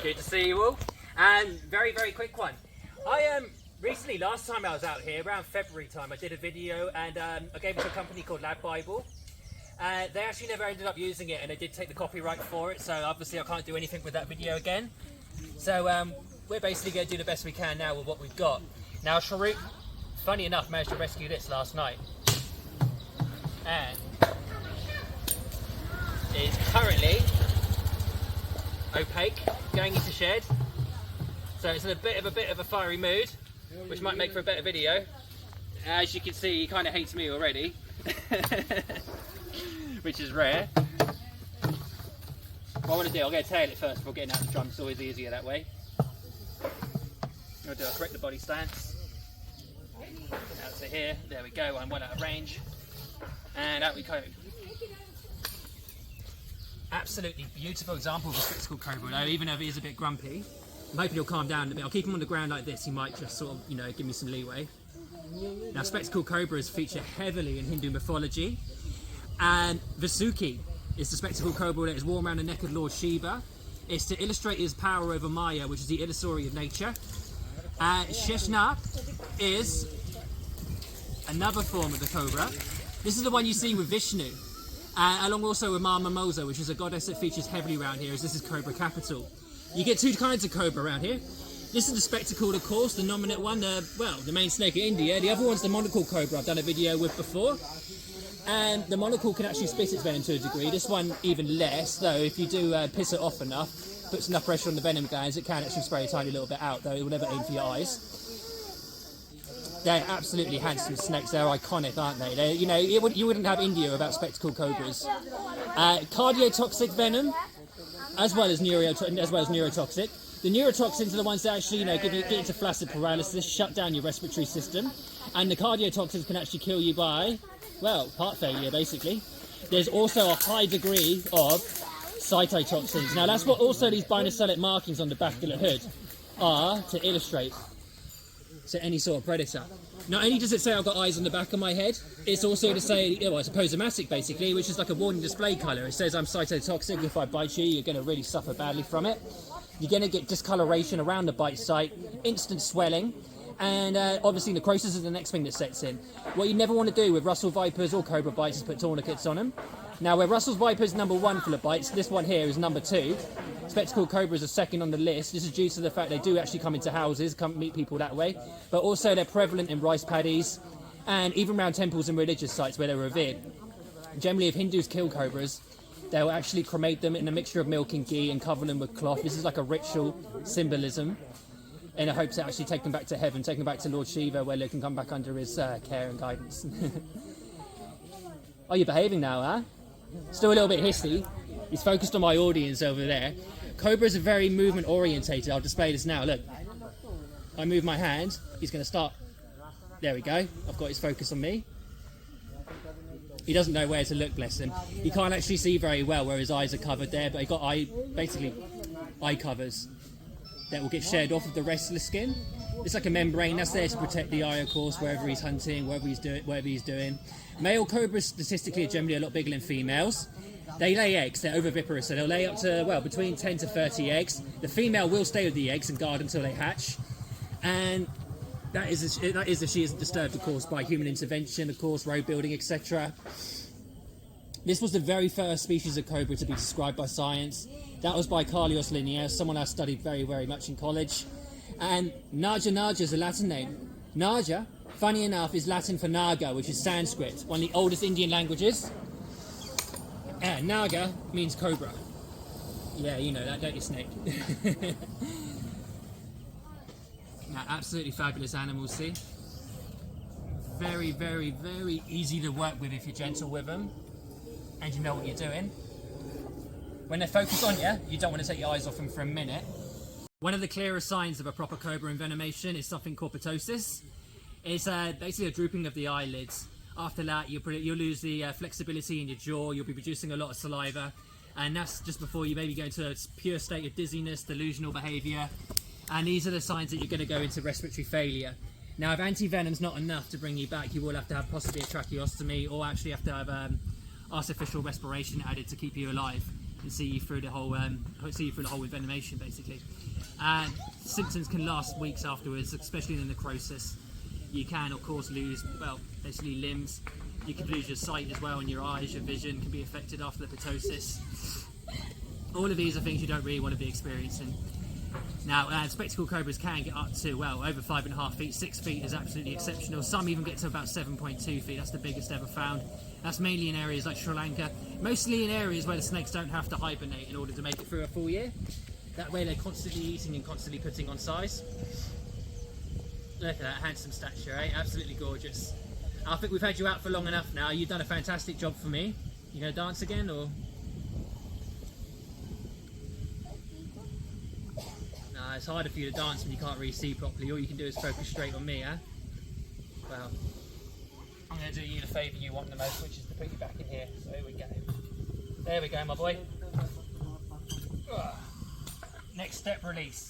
Good to see you all. And very quick one. Recently, last time I was out here, around February time, I did a video and I gave it to a company called Lab Bible. They actually never ended up using it, and they did take the copyright for it, so obviously I can't do anything with that video again. So we're basically going to do the best we can now with what we've got. Now Sharuk, funny enough, managed to rescue this last night. And is currently opaque, going into shed. So it's in a bit of a fiery mood, which might make for a better video. As you can see, he kind of hates me already, which is rare. What I want to do, I'll go tail it first before getting out the drum. It's always easier that way. I'll correct the body stance. Out to here, there we go, I'm well out of range. And out we go. Absolutely beautiful example of a spectacled cobra, though, even though he is a bit grumpy. I'm hoping he'll calm down a bit. I'll keep him on the ground like this, he might just sort of, give me some leeway. Now, spectacled cobras feature heavily in Hindu mythology, and Vasuki is the spectacled cobra that is worn around the neck of Lord Shiva. It's to illustrate his power over Maya, which is the illusory of nature. Sheshnak is another form of the cobra. This is the one you see with Vishnu, along also with Ma Mimosa, which is a goddess that features heavily around here, as this is Cobra capital. You get two kinds of cobra around here. This is the spectacled, of course, the nominate one, the main snake of India. The other one's the monocle cobra I've done a video with before. And the monocle can actually spit its venom to a degree. This one even less, though if you do piss it off enough, puts enough pressure on the venom glands, it can actually spray a tiny little bit out, though it will never aim for your eyes. They're absolutely handsome snakes. They're iconic, aren't they? You wouldn't have India without spectacled cobras. Cardiotoxic venom, as well as neurotoxic. The neurotoxins are the ones that actually, get into flaccid paralysis, shut down your respiratory system, and the cardiotoxins can actually kill you by, well, heart failure, basically. There's also a high degree of cytotoxins. Now, that's what also these binocellic markings on the back of the hood are to illustrate to any sort of predator. Not only does it say I've got eyes on the back of my head, it's also to say, it's a posomatic basically, which is like a warning display colour. It says I'm cytotoxic. If I bite you, you're going to really suffer badly from it. You're going to get discoloration around the bite site, instant swelling, and obviously necrosis is the next thing that sets in. What you never want to do with Russell Vipers or Cobra bites is put tourniquets on them. Now, where Russell's Viper is number 1 for the bites, this one here is number 2. Spectacled cobras are second on the list. This is due to the fact they do actually come into houses, come meet people that way, but also they're prevalent in rice paddies and even around temples and religious sites where they're revered. Generally, if Hindus kill cobras, they'll actually cremate them in a mixture of milk and ghee and cover them with cloth. This is like a ritual symbolism in a hope to actually take them back to heaven, take them back to Lord Shiva, where they can come back under his care and guidance. Oh, you're behaving now, huh? Still a little bit hissy. He's focused on my audience over there. Cobras are very movement orientated. I'll display this now. Look, I move my hand. He's going to start. There we go. I've got his focus on me. He doesn't know where to look, bless him. He can't actually see very well where his eyes are covered there, but he got eye covers that will get shared off of the rest of the skin. It's like a membrane that's there to protect the eye, of course, wherever he's hunting, whatever he's doing. Male cobras statistically are generally a lot bigger than females. They lay eggs, they're oviviparous, so they'll lay up to, between 10 to 30 eggs. The female will stay with the eggs and guard until they hatch. And that is if she isn't disturbed, of course, by human intervention, of course, road building, etc. This was the very first species of cobra to be described by science. That was by Carlos Linnaeus, someone I studied very much in college. And Naja is a Latin name. Naja, funny enough, is Latin for Naga, which is Sanskrit, one of the oldest Indian languages. And Naga means cobra. Yeah, you know that, don't you, snake? Now, absolutely fabulous animals, see? Very easy to work with if you're gentle with them and you know what you're doing. When they're focused on you, you don't want to take your eyes off them for a minute. One of the clearest signs of a proper cobra envenomation is something called ptosis. It's basically a drooping of the eyelids. After that, you'll lose the flexibility in your jaw, you'll be producing a lot of saliva, and that's just before you maybe go into a pure state of dizziness, delusional behaviour, and these are the signs that you're going to go into respiratory failure. Now, if anti-venom's not enough to bring you back, you will have to have possibly a tracheostomy or actually have to have artificial respiration added to keep you alive. and see you through the whole with venomation basically. And symptoms can last weeks afterwards, especially in the necrosis. You can of course lose, well, basically limbs. You can lose your sight as well, and your eyes, your vision can be affected after the ptosis. All of these are things you don't really want to be experiencing. Now, spectacled cobras can get up to, well, over 5.5 feet. 6 feet is absolutely exceptional. Some even get to about 7.2 feet. That's the biggest ever found. That's mainly in areas like Sri Lanka, mostly in areas where the snakes don't have to hibernate in order to make it through a full year. That way they're constantly eating and constantly putting on size. Look at that handsome stature, eh? Absolutely gorgeous. I think we've had you out for long enough now. You've done a fantastic job for me. You gonna dance again, or? Nah, it's harder for you to dance when you can't really see properly. All you can do is focus straight on me, huh? Well, I'm gonna do you the favour you want the most, which is to put you back in here. So here we go. There we go, my boy. Next step, release.